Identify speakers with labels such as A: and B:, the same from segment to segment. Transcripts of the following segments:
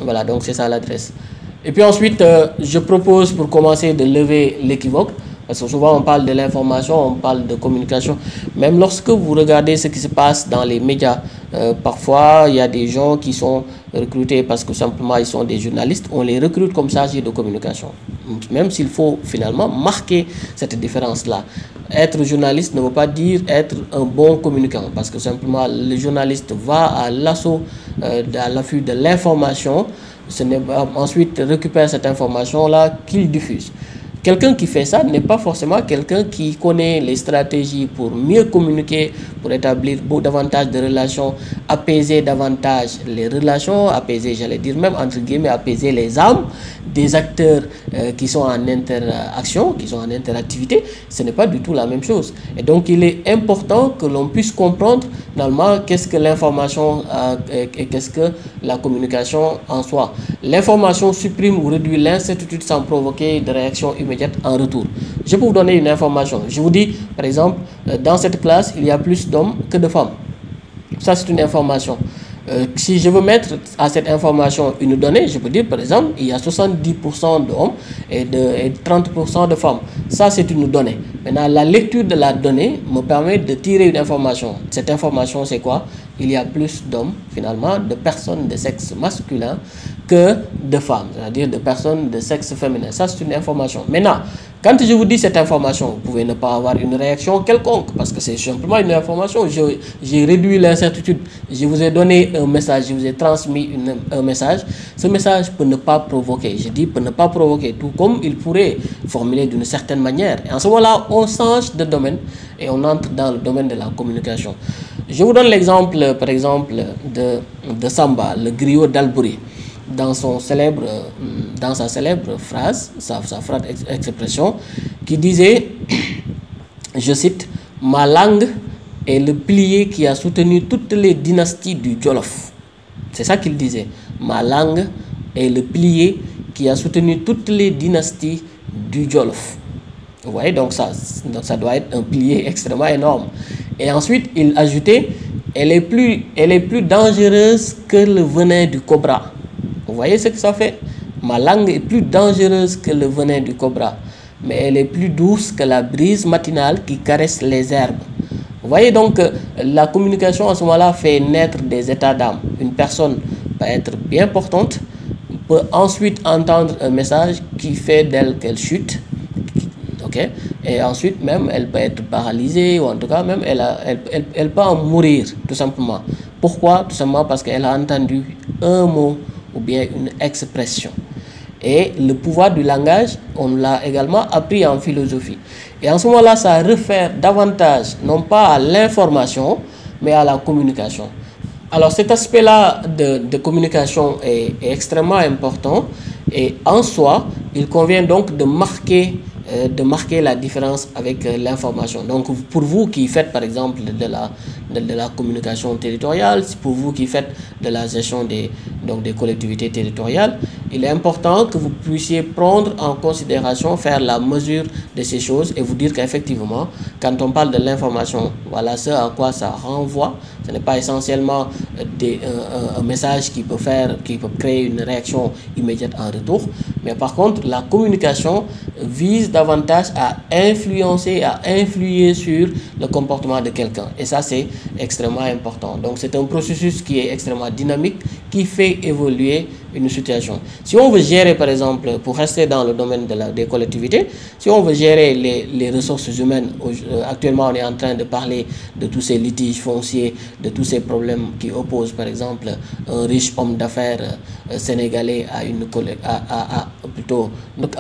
A: Voilà, donc c'est ça l'adresse. Et puis ensuite, je propose pour commencer de lever l'équivoque. Parce que souvent on parle de l'information, on parle de communication. Même lorsque vous regardez ce qui se passe dans les médias, parfois il y a des gens qui sont recrutés parce que simplement ils sont des journalistes. On les recrute comme chargés de communication. Même s'il faut finalement marquer cette différence-là. Être journaliste ne veut pas dire être un bon communicant. Parce que simplement le journaliste va à l'assaut, à l'affût de l'information. Ensuite récupère cette information-là qu'il diffuse. Quelqu'un qui fait ça n'est pas forcément quelqu'un qui connaît les stratégies pour mieux communiquer, pour établir davantage de relations, apaiser davantage les relations, apaiser, j'allais dire même entre guillemets, apaiser les âmes des acteurs qui sont en interaction, qui sont en interactivité. Ce n'est pas du tout la même chose. Et donc il est important que l'on puisse comprendre finalement qu'est-ce que l'information et qu'est-ce que la communication en soi. L'information supprime ou réduit l'incertitude sans provoquer de réaction immédiate en retour. Je peux vous donner une information. Je vous dis, par exemple, dans cette classe, il y a plus d'hommes que de femmes. Ça, c'est une information. Si je veux mettre à cette information une donnée, je peux dire, par exemple, il y a 70% d'hommes et 30% de femmes. Ça, c'est une donnée. Maintenant, la lecture de la donnée me permet de tirer une information. Cette information, c'est quoi? Il y a plus d'hommes, finalement, de personnes de sexe masculin que de femmes, c'est-à-dire de personnes de sexe féminin. Ça, c'est une information. Maintenant, quand je vous dis cette information, vous pouvez ne pas avoir une réaction quelconque, parce que c'est simplement une information. J'ai réduit l'incertitude. Je vous ai donné un message, je vous ai transmis un message. Ce message peut ne pas provoquer. Je dis peut ne pas provoquer, tout comme il pourrait formuler d'une certaine manière. Et en ce moment-là, on change de domaine et on entre dans le domaine de la communication. Je vous donne l'exemple, par exemple, de Samba, le griot d'Albury. Dans sa célèbre phrase, sa phrase expression, qui disait, je cite, « Ma langue est le pilier qui a soutenu toutes les dynasties du Jolof. » C'est ça qu'il disait. « Ma langue est le pilier qui a soutenu toutes les dynasties du Jolof. » Vous voyez, donc ça doit être un pilier extrêmement énorme. Et ensuite, il ajoutait, elle est plus dangereuse que le venin du cobra. Vous voyez ce que ça fait? Ma langue est plus dangereuse que le venin du cobra, mais elle est plus douce que la brise matinale qui caresse les herbes. Vous voyez donc la communication à ce moment-là fait naître des états d'âme. Une personne peut être bien portante, peut ensuite entendre un message qui fait d'elle qu'elle chute. Okay? Et ensuite même elle peut être paralysée, ou en tout cas même elle peut en mourir tout simplement. Pourquoi? Tout simplement parce qu'elle a entendu un mot ou bien une expression. Et le pouvoir du langage, on l'a également appris en philosophie. Et en ce moment-là, ça réfère davantage, non pas à l'information, mais à la communication. Alors cet aspect-là de communication est extrêmement important. Et en soi, il convient donc de marquer la différence avec l'information. Donc pour vous qui faites par exemple de la communication territoriale, pour vous qui faites de la gestion des collectivités territoriales, il est important que vous puissiez prendre en considération, faire la mesure de ces choses et vous dire qu'effectivement, quand on parle de l'information, voilà ce à quoi ça renvoie. Ce n'est pas essentiellement un message qui peut créer une réaction immédiate en retour, mais par contre la communication vise davantage à influencer, à influer sur le comportement de quelqu'un. Et ça, c'est extrêmement important. Donc, c'est un processus qui est extrêmement dynamique, qui fait évoluer une situation. Si on veut gérer, par exemple, pour rester dans le domaine des collectivités, si on veut gérer les ressources humaines, actuellement, on est en train de parler de tous ces litiges fonciers, de tous ces problèmes qui opposent, par exemple, un riche homme d'affaires sénégalais à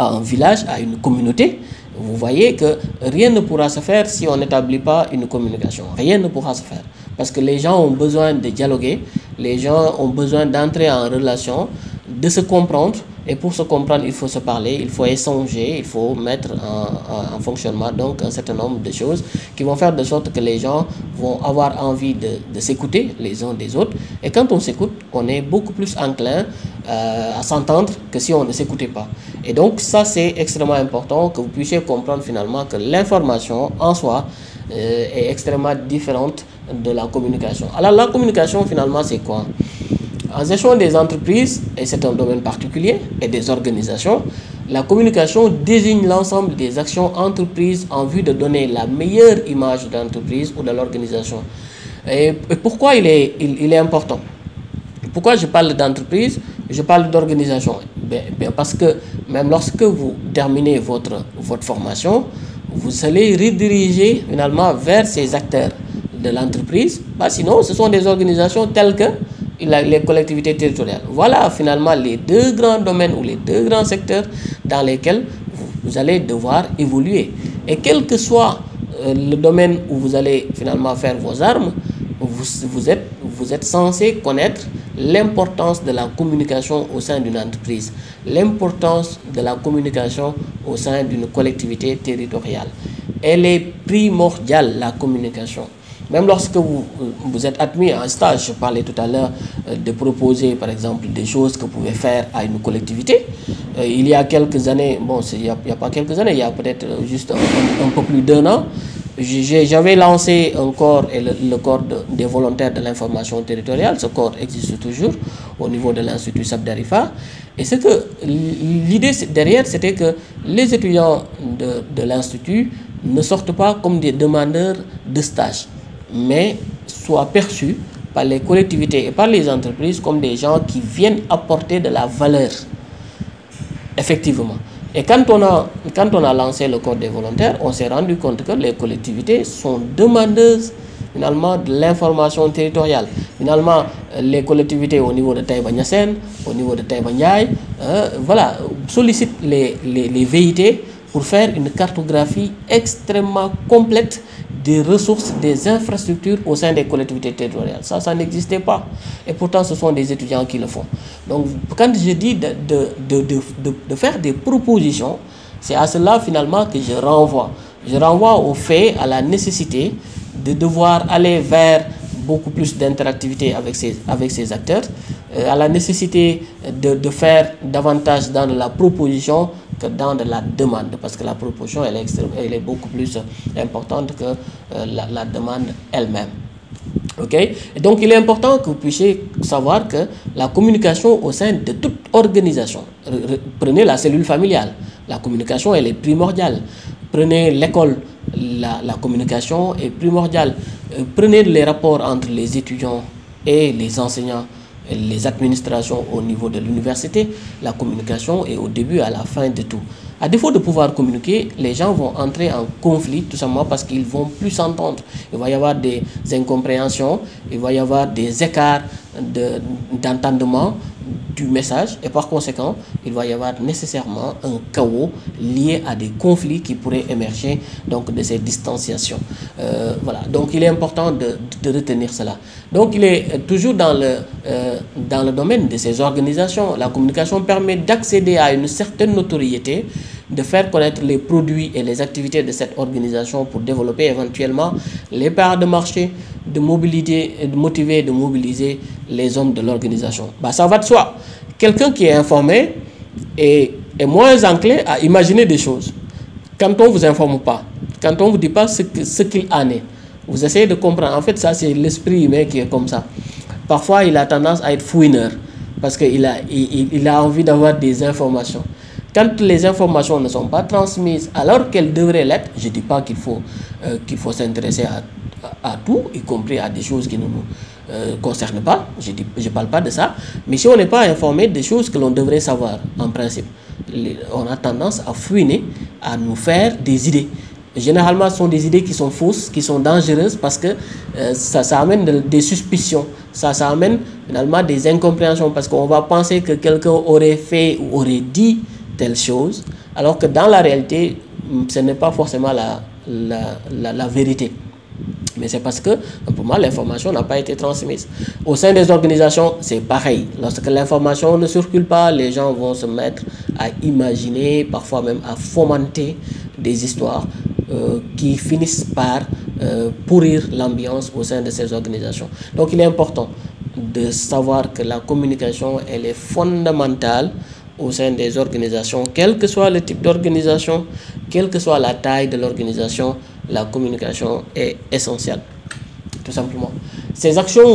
A: un village, à une communauté. Vous voyez que rien ne pourra se faire si on n'établit pas une communication. Rien ne pourra se faire. Parce que les gens ont besoin de dialoguer, les gens ont besoin d'entrer en relation, de se comprendre. Et pour se comprendre, il faut se parler, il faut échanger, il faut mettre en fonctionnement donc un certain nombre de choses qui vont faire de sorte que les gens vont avoir envie de s'écouter les uns des autres. Et quand on s'écoute, on est beaucoup plus enclin à s'entendre que si on ne s'écoutait pas. Et donc ça, c'est extrêmement important que vous puissiez comprendre finalement que l'information en soi est extrêmement différente de la communication. Alors la communication finalement, c'est quoi? En gestion des entreprises, et c'est un domaine particulier, et des organisations, la communication désigne l'ensemble des actions entreprises en vue de donner la meilleure image de l'entreprise ou de l'organisation. Et pourquoi il est important? Pourquoi je parle d'entreprise? Je parle d'organisation. Parce que même lorsque vous terminez votre formation, vous allez rediriger finalement vers ces acteurs de l'entreprise. Sinon, ce sont des organisations telles que les collectivités territoriales. Voilà finalement les deux grands domaines ou les deux grands secteurs dans lesquels vous allez devoir évoluer. Et quel que soit le domaine où vous allez finalement faire vos armes, vous êtes censé connaître l'importance de la communication au sein d'une entreprise, l'importance de la communication au sein d'une collectivité territoriale. Elle est primordiale, la communication. Même lorsque vous êtes admis à un stage, je parlais tout à l'heure de proposer par exemple des choses que vous pouvez faire à une collectivité. Il y a quelques années, bon, il n'y a pas quelques années, il y a peut-être juste un peu plus d'1 an, j'avais lancé un corps, le corps des volontaires de l'information territoriale. Ce corps existe toujours au niveau de l'Institut Sabdarifa. Et c'est que l'idée derrière, c'était que les étudiants de l'Institut ne sortent pas comme des demandeurs de stage, mais soient perçus par les collectivités et par les entreprises comme des gens qui viennent apporter de la valeur. Effectivement. Et quand on a lancé le corps des volontaires, on s'est rendu compte que les collectivités sont demandeuses finalement de l'information territoriale. Finalement, les collectivités au niveau de Taïba Niassène, au niveau de Taïba Ndiaye, voilà, sollicitent les VIT pour faire une cartographie extrêmement complète des ressources, des infrastructures au sein des collectivités territoriales. Ça n'existait pas. Et pourtant, ce sont des étudiants qui le font. Donc, quand je dis de faire des propositions, c'est à cela finalement que je renvoie. Je renvoie au fait, à la nécessité de devoir aller vers beaucoup plus d'interactivité avec ces acteurs, à la nécessité de faire davantage dans de la proposition que dans de la demande, parce que la proposition elle est beaucoup plus importante que la demande elle-même. Ok? Et donc il est important que vous puissiez savoir que la communication au sein de toute organisation, prenez la cellule familiale, la communication elle est primordiale. Prenez l'école, la communication est primordiale. Prenez les rapports entre les étudiants et les enseignants, les administrations au niveau de l'université, la communication est au début et à la fin de tout. À défaut de pouvoir communiquer, les gens vont entrer en conflit tout simplement parce qu'ils vont plus s'entendre. Il va y avoir des incompréhensions, il va y avoir des écarts d'entendement du message et par conséquent, il va y avoir nécessairement un chaos lié à des conflits qui pourraient émerger donc de ces distanciations. Voilà, donc il est important de retenir cela. Donc il est toujours dans le domaine de ces organisations. La communication permet d'accéder à une certaine notoriété, de faire connaître les produits et les activités de cette organisation pour développer éventuellement les parts de marché, de mobiliser les hommes de l'organisation. Ça va de soi. Quelqu'un qui est informé est moins enclin à imaginer des choses. Quand on ne vous informe pas, quand on ne vous dit pas ce qu'il en est, vous essayez de comprendre. En fait, ça, c'est l'esprit humain qui est comme ça. Parfois, il a tendance à être fouineur parce qu'il a envie d'avoir des informations. Quand les informations ne sont pas transmises alors qu'elles devraient l'être, je ne dis pas qu'il faut s'intéresser à tout, y compris à des choses qui ne nous concernent pas. Je ne parle pas de ça. Mais si on n'est pas informé des choses que l'on devrait savoir, en principe, on a tendance à fouiner, à nous faire des idées. Généralement, ce sont des idées qui sont fausses, qui sont dangereuses parce que ça amène des suspicions. Ça amène finalement des incompréhensions parce qu'on va penser que quelqu'un aurait fait ou aurait dit telle chose, alors que dans la réalité, ce n'est pas forcément la vérité. Mais c'est parce que, pour moi, l'information n'a pas été transmise. Au sein des organisations, c'est pareil. Lorsque l'information ne circule pas, les gens vont se mettre à imaginer, parfois même à fomenter des histoires qui finissent par pourrir l'ambiance au sein de ces organisations. Donc, il est important de savoir que la communication, elle est fondamentale au sein des organisations, quel que soit le type d'organisation, quelle que soit la taille de l'organisation, la communication est essentielle, tout simplement. ces actions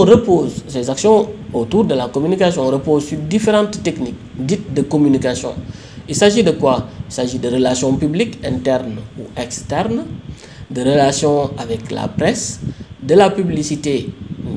A: autour de la communication reposent sur différentes techniques dites de communication. Il s'agit de quoi? Il s'agit de relations publiques internes ou externes, de relations avec la presse, de la publicité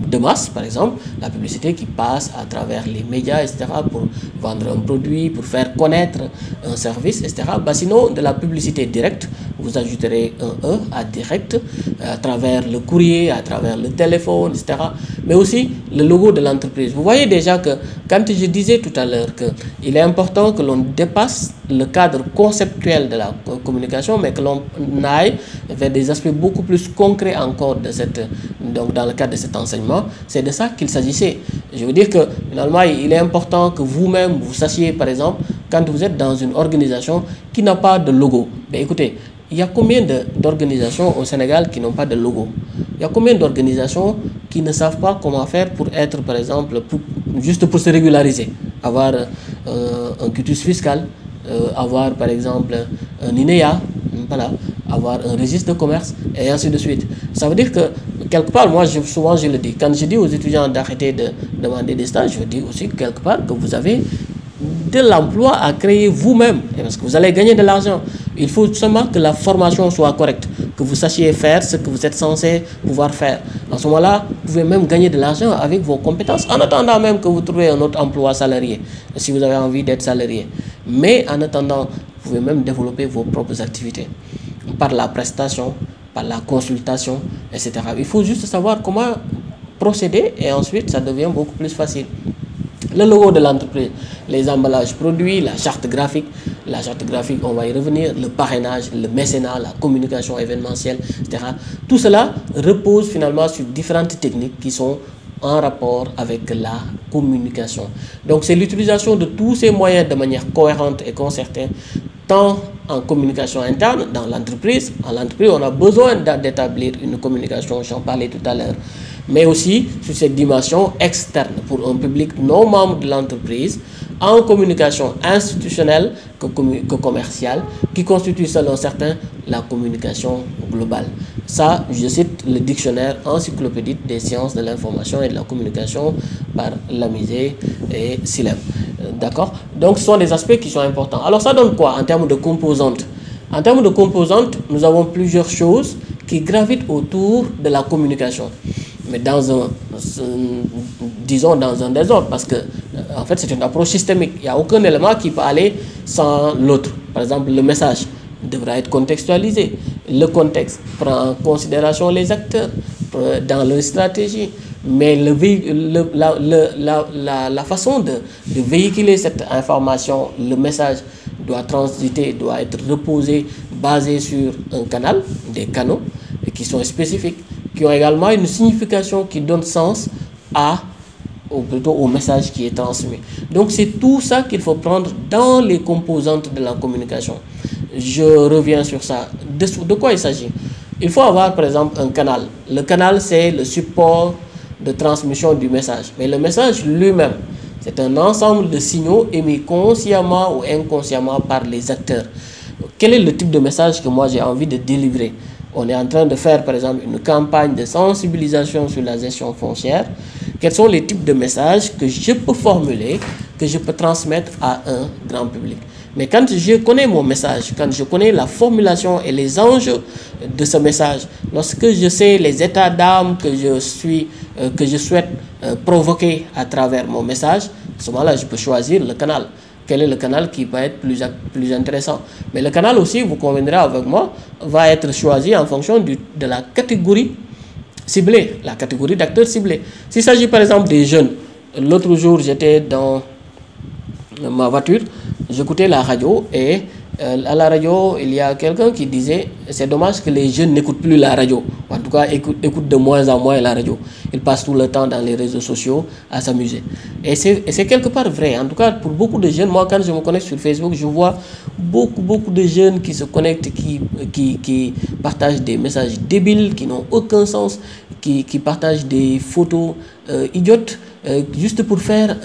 A: de masse, par exemple, la publicité qui passe à travers les médias, etc., pour vendre un produit, pour faire connaître un service, etc. Sinon, de la publicité directe, vous ajouterez un E à direct, à travers le courrier, à travers le téléphone, etc. Mais aussi le logo de l'entreprise. Vous voyez déjà que, quand je disais tout à l'heure qu'il est important que l'on dépasse le cadre conceptuel de la communication, mais que l'on aille vers des aspects beaucoup plus concrets encore donc dans le cadre de cet enseignement, c'est de ça qu'il s'agissait. Je veux dire que finalement, il est important que vous-même, vous sachiez, par exemple, quand vous êtes dans une organisation qui n'a pas de logo. Mais écoutez, il y a combien d'organisations au Sénégal qui n'ont pas de logo? Il y a combien d'organisations qui ne savent pas comment faire pour être, par exemple, juste pour se régulariser, avoir un quitus fiscal, avoir par exemple un INEA, voilà, avoir un registre de commerce et ainsi de suite. Ça veut dire que quelque part, moi souvent je le dis, quand je dis aux étudiants d'arrêter de demander des stages, je dis aussi quelque part que vous avez de l'emploi à créer vous-même, parce que vous allez gagner de l'argent. Il faut seulement que la formation soit correcte, que vous sachiez faire ce que vous êtes censé pouvoir faire. À ce moment-là, vous pouvez même gagner de l'argent avec vos compétences, en attendant même que vous trouviez un autre emploi salarié, si vous avez envie d'être salarié. Mais en attendant, vous pouvez même développer vos propres activités, par la prestation, par la consultation, etc. Il faut juste savoir comment procéder et ensuite ça devient beaucoup plus facile. Le logo de l'entreprise, les emballages produits, la charte graphique, on va y revenir, le parrainage, le mécénat, la communication événementielle, etc. Tout cela repose finalement sur différentes techniques qui sont en rapport avec la communication. Donc c'est l'utilisation de tous ces moyens de manière cohérente et concertée, tant en communication interne dans l'entreprise. En l'entreprise, on a besoin d'établir une communication, j'en parlais tout à l'heure, mais aussi sur cette dimension externe pour un public non membre de l'entreprise, en communication institutionnelle que commerciale, qui constitue selon certains la communication globale. Ça, je cite le dictionnaire encyclopédique des sciences de l'information et de la communication par Lamizé et Silem. D'accord? Donc ce sont des aspects qui sont importants. Alors ça donne quoi en termes de composantes? En termes de composantes, nous avons plusieurs choses qui gravitent autour de la communication. Mais disons dans un désordre, parce que en fait c'est une approche systémique. Il n'y a aucun élément qui peut aller sans l'autre. Par exemple, le message devra être contextualisé. Le contexte prend en considération les acteurs dans leur stratégie. Mais la façon de véhiculer cette information, le message doit transiter, doit être reposé, basé sur un canal, des canaux qui sont spécifiques, qui ont également une signification qui donne sens au message qui est transmis. Donc c'est tout ça qu'il faut prendre dans les composantes de la communication. Je reviens sur ça. De quoi il s'agit? Il faut avoir par exemple un canal. Le canal, c'est le support de transmission du message. Mais le message lui-même, c'est un ensemble de signaux émis consciemment ou inconsciemment par les acteurs. Quel est le type de message que moi j'ai envie de délivrer? On est en train de faire par exemple une campagne de sensibilisation sur la gestion foncière. Quels sont les types de messages que je peux formuler, que je peux transmettre à un grand public? Mais quand je connais mon message, quand je connais la formulation et les enjeux de ce message, lorsque je sais les états d'âme que je souhaite provoquer à travers mon message, à ce moment-là, je peux choisir le canal. Quel est le canal qui va être plus intéressant? Mais le canal aussi, vous conviendrez avec moi, va être choisi en fonction de la catégorie ciblée, la catégorie d'acteurs ciblés. S'il s'agit par exemple des jeunes, l'autre jour j'étais dans ma voiture, j'écoutais la radio et à la radio, il y a quelqu'un qui disait c'est dommage que les jeunes n'écoutent plus la radio. En tout cas, écoutent de moins en moins la radio. Ils passent tout le temps dans les réseaux sociaux à s'amuser. Et c'est quelque part vrai. En tout cas, pour beaucoup de jeunes, moi quand je me connecte sur Facebook, je vois beaucoup de jeunes qui se connectent, qui partagent des messages débiles, qui n'ont aucun sens, qui partagent des photos idiotes, juste pour faire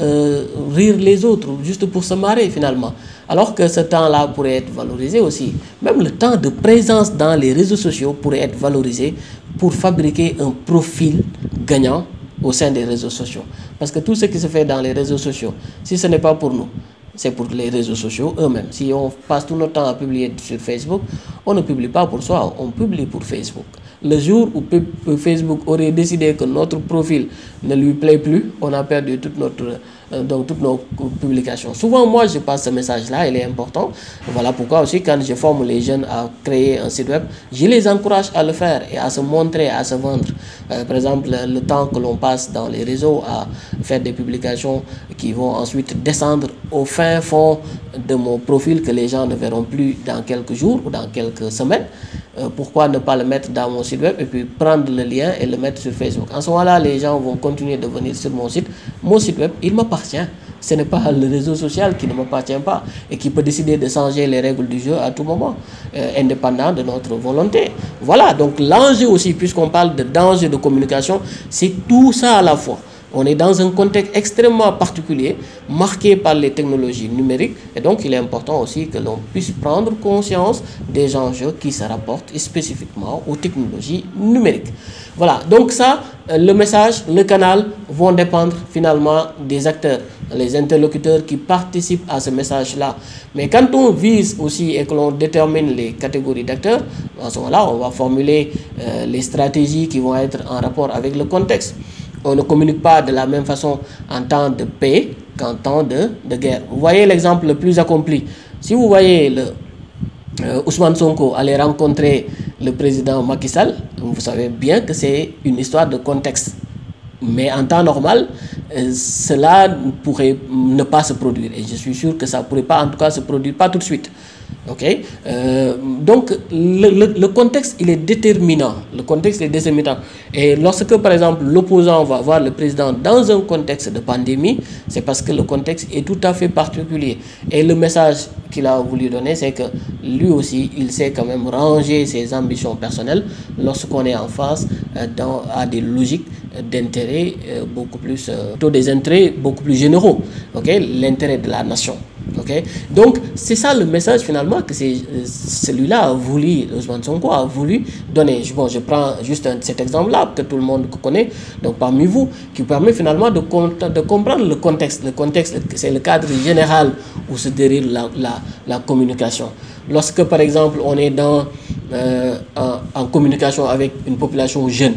A: rire les autres, juste pour se marrer finalement. Alors que ce temps-là pourrait être valorisé aussi. Même le temps de présence dans les réseaux sociaux pourrait être valorisé pour fabriquer un profil gagnant au sein des réseaux sociaux. Parce que tout ce qui se fait dans les réseaux sociaux, si ce n'est pas pour nous, c'est pour les réseaux sociaux eux-mêmes. Si on passe tout notre temps à publier sur Facebook, on ne publie pas pour soi, on publie pour Facebook. Le jour où Facebook aurait décidé que notre profil ne lui plaît plus, on a perdu toute donc toutes nos publications. Souvent, moi, je passe ce message-là, il est important. Voilà pourquoi aussi, quand je forme les jeunes à créer un site web, je les encourage à le faire et à se montrer, à se vendre. Par exemple, le temps que l'on passe dans les réseaux à faire des publications qui vont ensuite descendre au fin fond de mon profil que les gens ne verront plus dans quelques jours ou dans quelques semaines. Pourquoi ne pas le mettre dans mon site web et puis prendre le lien et le mettre sur Facebook. En ce moment-là, les gens vont continuer de venir sur mon site. Mon site web, il m'appartient. Ce n'est pas le réseau social qui ne m'appartient pas et qui peut décider de changer les règles du jeu à tout moment, indépendant de notre volonté. Voilà, donc l'enjeu aussi, puisqu'on parle de danger de communication, c'est tout ça à la fois. On est dans un contexte extrêmement particulier, marqué par les technologies numériques, et donc il est important aussi que l'on puisse prendre conscience des enjeux qui se rapportent spécifiquement aux technologies numériques. Voilà, donc ça, le message, le canal vont dépendre finalement des acteurs, les interlocuteurs qui participent à ce message-là. Mais quand on vise aussi et que l'on détermine les catégories d'acteurs, à ce moment-là, on va formuler les stratégies qui vont être en rapport avec le contexte. On ne communique pas de la même façon en temps de paix qu'en temps de guerre. Vous voyez l'exemple le plus accompli. Si vous voyez Ousmane Sonko aller rencontrer le président Macky Sall, vous savez bien que c'est une histoire de contexte. Mais en temps normal, cela pourrait ne pas se produire. Et je suis sûr que ça ne pourrait pas, en tout cas, se produire pas tout de suite. Okay? Donc, le contexte, il est déterminant. Le contexte est déterminant. Et lorsque, par exemple, l'opposant va voir le président dans un contexte de pandémie, c'est parce que le contexte est tout à fait particulier. Et le message qu'il a voulu donner, c'est que lui aussi, il sait quand même ranger ses ambitions personnelles lorsqu'on est en face à des logiques d'intérêt beaucoup plus, des intérêts beaucoup plus généraux. Okay? L'intérêt de la nation. Okay? Donc, c'est ça le message finalement que celui-là a voulu, Ousmane Sonko a voulu donner. Bon, je prends juste cet exemple-là que tout le monde connaît, donc parmi vous, qui permet finalement de comprendre le contexte. Le contexte, c'est le cadre général où se déroule la communication. Lorsque, par exemple, on est en communication avec une population jeune,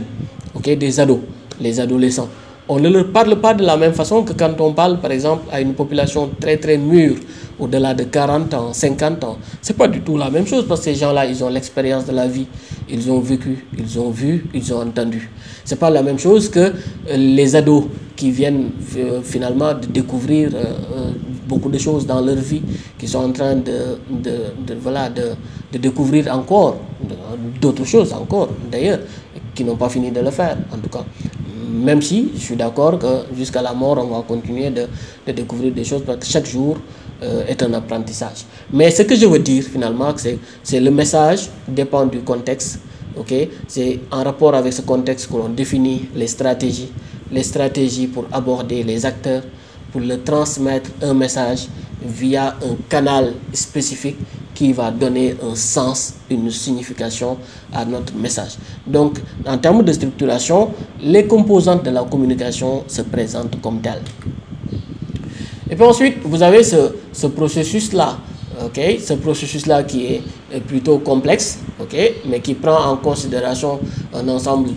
A: okay, des ados, les adolescents, on ne leur parle pas de la même façon que quand on parle, par exemple, à une population très très mûre, au-delà de 40 ans, 50 ans. Ce n'est pas du tout la même chose parce que ces gens-là, ils ont l'expérience de la vie, ils ont vécu, ils ont vu, ils ont entendu. Ce n'est pas la même chose que les ados qui viennent finalement de découvrir beaucoup de choses dans leur vie, qui sont en train de découvrir encore d'autres choses encore, d'ailleurs, qui n'ont pas fini de le faire, en tout cas. Même si je suis d'accord que jusqu'à la mort, on va continuer de découvrir des choses parce que chaque jour est un apprentissage. Mais ce que je veux dire finalement, c'est le message dépend du contexte. Okay? C'est en rapport avec ce contexte que l'on définit les stratégies pour aborder les acteurs, pour leur transmettre un message via un canal spécifique qui va donner un sens, une signification à notre message. Donc, en termes de structuration, les composantes de la communication se présentent comme telles. Et puis ensuite, vous avez ce processus-là, okay? Ce processus-là qui est plutôt complexe, okay? Mais qui prend en considération un ensemble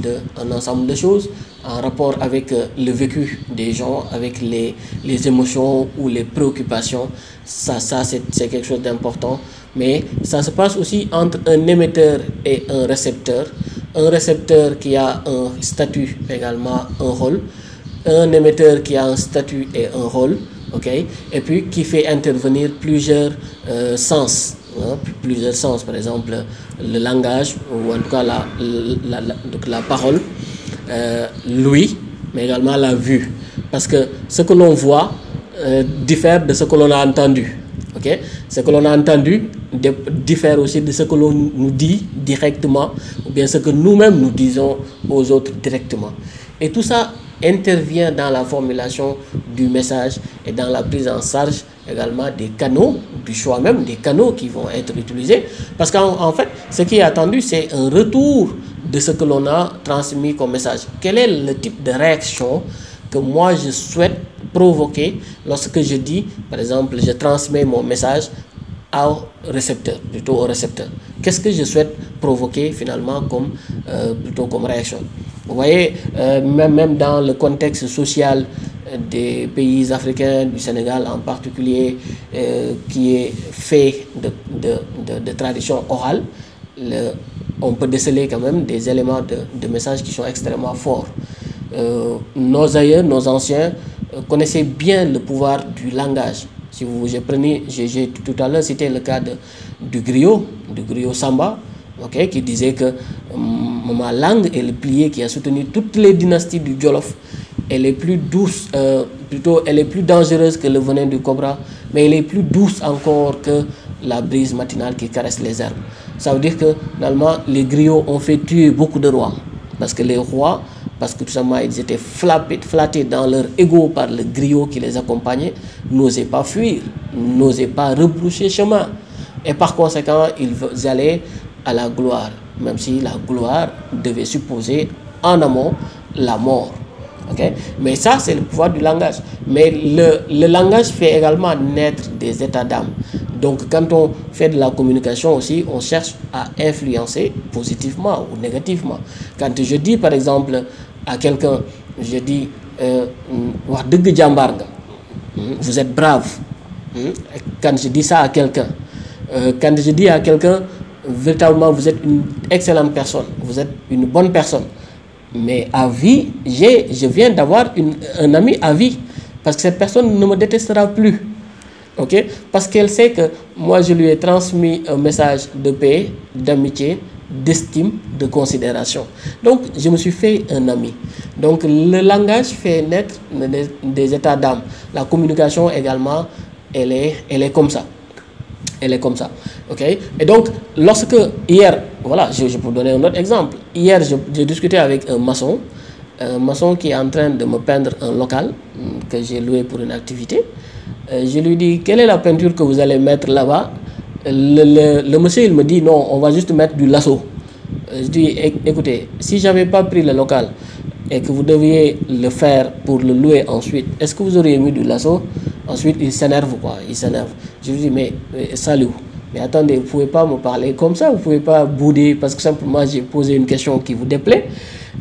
A: de choses en rapport avec le vécu des gens, avec les émotions ou les préoccupations. Ça c'est quelque chose d'important. Mais ça se passe aussi entre un émetteur et un récepteur. Un récepteur qui a un statut, également un rôle. Un émetteur qui a un statut et un rôle. Okay? Et puis qui fait intervenir plusieurs sens. Hein? Plusieurs sens, par exemple le langage, ou en tout cas la parole, l'ouïe, mais également la vue. Parce que ce que l'on voit diffère de ce que l'on a entendu. Okay? Ce que l'on a entendu diffère aussi de ce que l'on nous dit directement, ou bien ce que nous-mêmes nous disons aux autres directement. Et tout ça intervient dans la formulation du message et dans la prise en charge également des canaux, du choix même des canaux qui vont être utilisés. Parce qu'en fait, ce qui est attendu, c'est un retour de ce que l'on a transmis comme message. Quel est le type de réaction que moi je souhaite provoquer lorsque je dis, par exemple, je transmets mon message au récepteur, plutôt au récepteur. Qu'est-ce que je souhaite provoquer finalement comme, plutôt comme réaction? Vous voyez, même dans le contexte social des pays africains, du Sénégal en particulier, qui est fait de tradition orale, on peut déceler quand même des éléments de messages qui sont extrêmement forts. Nos aïeux, nos anciens connaissaient bien le pouvoir du langage. Si vous, j'ai tout à l'heure cité le cas du griot Samba, okay, qui disait que ma langue est le pilier qui a soutenu toutes les dynasties du Jolof. Elle est plus douce, plutôt elle est plus dangereuse que le venin du cobra, mais elle est plus douce encore que la brise matinale qui caresse les herbes. Ça veut dire que finalement les griots ont fait tuer beaucoup de rois, parce que les rois, parce que tout simplement ils étaient flattés dans leur ego par le griot qui les accompagnait, n'osaient pas fuir, n'osaient pas rebrousser chemin, et par conséquent ils allaient à la gloire, même si la gloire devait supposer en amont la mort. Okay? Mais ça, c'est le pouvoir du langage. Mais le langage fait également naître des états d'âme. Donc, quand on fait de la communication aussi, on cherche à influencer positivement ou négativement. Quand je dis, par exemple, à quelqu'un, je dis, vous êtes brave. Quand je dis ça à quelqu'un, quand je dis à quelqu'un, véritablement, vous êtes une excellente personne, vous êtes une bonne personne. Mais à vie, je viens d'avoir un ami à vie, parce que cette personne ne me détestera plus. Okay? Parce qu'elle sait que moi, je lui ai transmis un message de paix, d'amitié, d'estime, de considération. Donc, je me suis fait un ami. Donc, le langage fait naître des états d'âme. La communication également, elle est comme ça. Elle est comme ça. Okay? Et donc, lorsque hier, voilà, je peux vous donner un autre exemple. Hier, j'ai discuté avec un maçon qui est en train de me peindre un local que j'ai loué pour une activité. Je lui dis, quelle est la peinture que vous allez mettre là-bas? Le monsieur, il me dit, non, on va juste mettre du lasso. Je dis, écoutez, si je n'avais pas pris le local et que vous deviez le faire pour le louer ensuite, est-ce que vous auriez mis du lasso? Ensuite, il s'énerve, quoi. Il s'énerve. Je lui dis, mais salut. Mais attendez, vous ne pouvez pas me parler comme ça, vous ne pouvez pas bouder parce que simplement j'ai posé une question qui vous déplaît.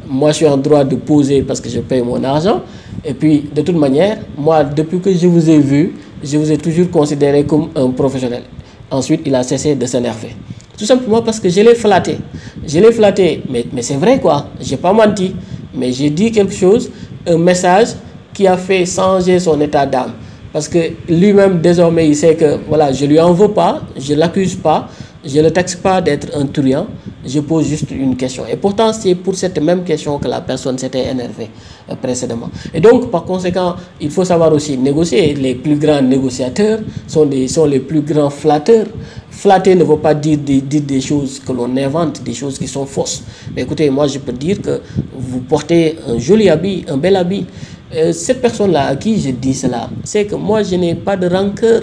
A: Moi, je suis en droit de poser parce que je paye mon argent. Et puis, de toute manière, moi, depuis que je vous ai vu, je vous ai toujours considéré comme un professionnel. Ensuite, il a cessé de s'énerver. Tout simplement parce que je l'ai flatté. Je l'ai flatté, mais c'est vrai, quoi. Je n'ai pas menti. Mais j'ai dit quelque chose, un message qui a fait changer son état d'âme. Parce que lui-même, désormais, il sait que, voilà, je ne lui en veux pas, je ne l'accuse pas, je ne le taxe pas d'être un truand, je pose juste une question. Et pourtant, c'est pour cette même question que la personne s'était énervée précédemment. Et donc, par conséquent, il faut savoir aussi négocier. Les plus grands négociateurs sont les plus grands flatteurs. Flatter ne veut pas dire des choses que l'on invente, des choses qui sont fausses. Mais écoutez, moi, je peux dire que vous portez un joli habit, un bel habit. Cette personne-là à qui je dis cela, c'est que moi, je n'ai pas de rancœur.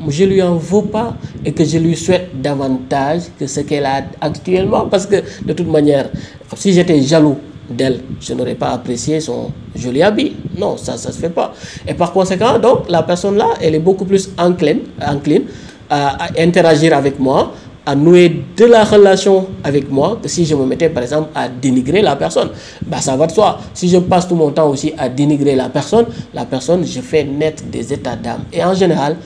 A: Je ne lui en veux pas et que je lui souhaite davantage que ce qu'elle a actuellement. Parce que, de toute manière, si j'étais jaloux d'elle, je n'aurais pas apprécié son joli habit. Non, ça ne se fait pas. Et par conséquent, donc, la personne-là, elle est beaucoup plus encline à interagir avec moi, à nouer de la relation avec moi, que si je me mettais par exemple à dénigrer la personne. Bah, ça va de soi. Si je passe tout mon temps aussi à dénigrer la personne, je fais naître des états d'âme. Et en général,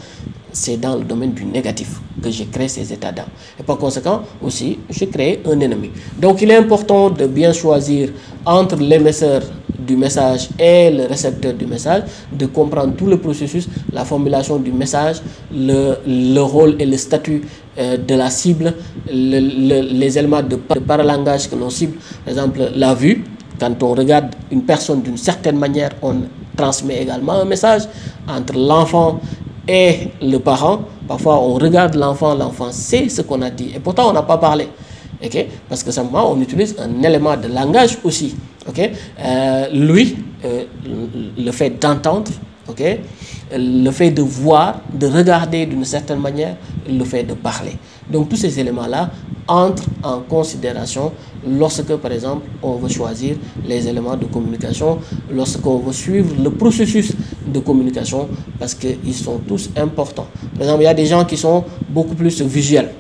A: c'est dans le domaine du négatif que je crée ces états d'âme. Et par conséquent, aussi, je crée un ennemi. Donc, il est important de bien choisir entre l'émetteur du message et le récepteur du message, de comprendre tout le processus, la formulation du message, le rôle et le statut de la cible, les éléments de paralangage que l'on cible. Par exemple, la vue. Quand on regarde une personne d'une certaine manière, on transmet également un message entre l'enfant et le parent. Parfois, on regarde l'enfant sait ce qu'on a dit. Et pourtant, on n'a pas parlé. Okay? Parce que simplement, on utilise un élément de langage aussi. Okay? Le fait d'entendre, okay? Le fait de voir, de regarder d'une certaine manière, le fait de parler. Donc, tous ces éléments-là entre en considération lorsque, par exemple, on veut choisir les éléments de communication, lorsqu'on veut suivre le processus de communication, parce qu'ils sont tous importants. Par exemple, il y a des gens qui sont beaucoup plus visuels.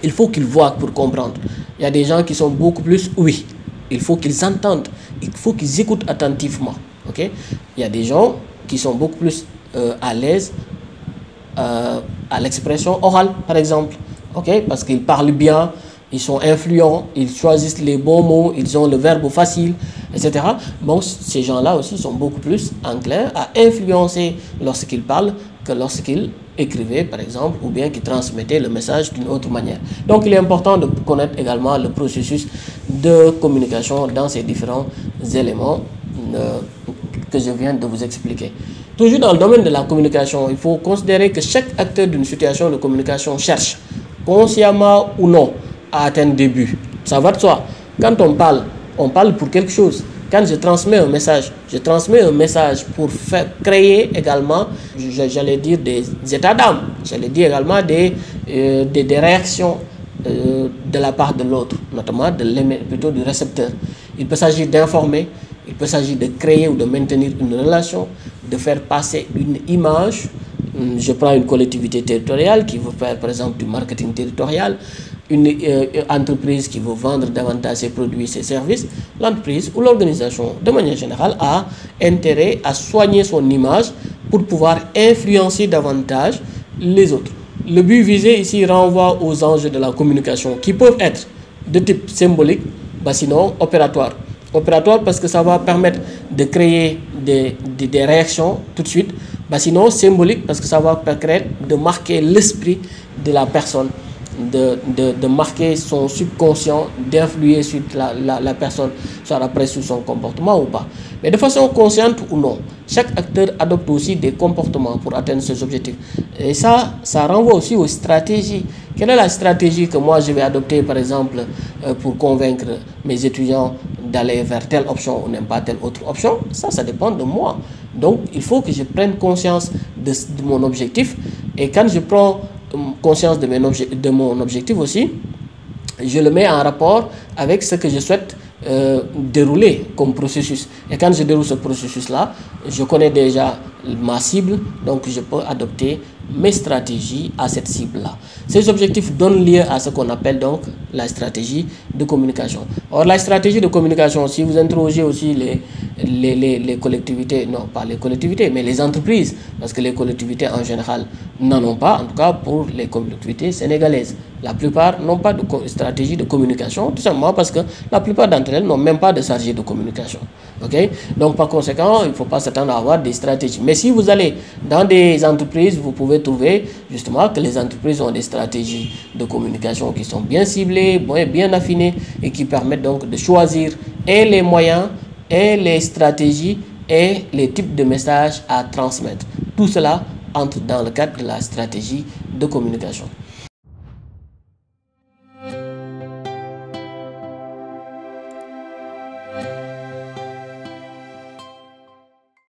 A: Il faut qu'ils voient pour comprendre. Il y a des gens qui sont beaucoup plus oui. Il faut qu'ils entendent. Il faut qu'ils écoutent attentivement. Okay? Il y a des gens qui sont beaucoup plus à l'aise à l'expression orale, par exemple. Okay? Parce qu'ils parlent bien, ils sont influents, ils choisissent les bons mots, ils ont le verbe facile, etc. Bon, ces gens-là aussi sont beaucoup plus enclins à influencer lorsqu'ils parlent que lorsqu'ils écrivaient, par exemple, ou bien qu'ils transmettaient le message d'une autre manière. Donc, il est important de connaître également le processus de communication dans ces différents éléments que je viens de vous expliquer. Toujours dans le domaine de la communication, il faut considérer que chaque acteur d'une situation de communication cherche, consciemment ou non, à atteindre des buts. Ça va de soi. Quand on parle pour quelque chose. Quand je transmets un message pour créer également, j'allais dire, des états d'âme. J'allais dire également des réactions de la part de l'autre, notamment plutôt du récepteur. Il peut s'agir d'informer, il peut s'agir de créer ou de maintenir une relation, de faire passer une image. Je prends une collectivité territoriale qui veut faire par exemple du marketing territorial, une entreprise qui veut vendre davantage ses produits, ses services. L'entreprise ou l'organisation de manière générale a intérêt à soigner son image pour pouvoir influencer davantage les autres. Le but visé ici renvoie aux enjeux de la communication qui peuvent être de type symbolique, sinon opératoire. Opératoire parce que ça va permettre de créer des réactions tout de suite. Sinon symbolique parce que ça va permettre de marquer l'esprit de la personne, de marquer son subconscient, d'influer sur la personne, soit après sur son comportement ou pas. Mais de façon consciente ou non, chaque acteur adopte aussi des comportements pour atteindre ses objectifs. Et ça renvoie aussi aux stratégies. Quelle est la stratégie que moi je vais adopter, par exemple, pour convaincre mes étudiants d'aller vers telle option ou n'aime pas telle autre option? Ça dépend de moi. Donc, il faut que je prenne conscience de mon objectif. Et quand je prends conscience de mon objectif aussi, je le mets en rapport avec ce que je souhaite dérouler comme processus. Et quand je déroule ce processus-là, je connais déjà ma cible, donc je peux adopter mes stratégies à cette cible-là. Ces objectifs donnent lieu à ce qu'on appelle donc la stratégie de communication. Or, la stratégie de communication, si vous interrogez aussi les collectivités, non pas les collectivités, mais les entreprises, parce que les collectivités en général n'en ont pas, en tout cas pour les collectivités sénégalaises. La plupart n'ont pas de stratégie de communication, tout simplement parce que la plupart d'entre elles n'ont même pas de chargé de communication. Okay? Donc par conséquent, il ne faut pas s'attendre à avoir des stratégies. Mais si vous allez dans des entreprises, vous pouvez trouver justement que les entreprises ont des stratégies de communication qui sont bien ciblées, bien affinées et qui permettent donc de choisir et les moyens et les stratégies et les types de messages à transmettre. Tout cela entre dans le cadre de la stratégie de communication.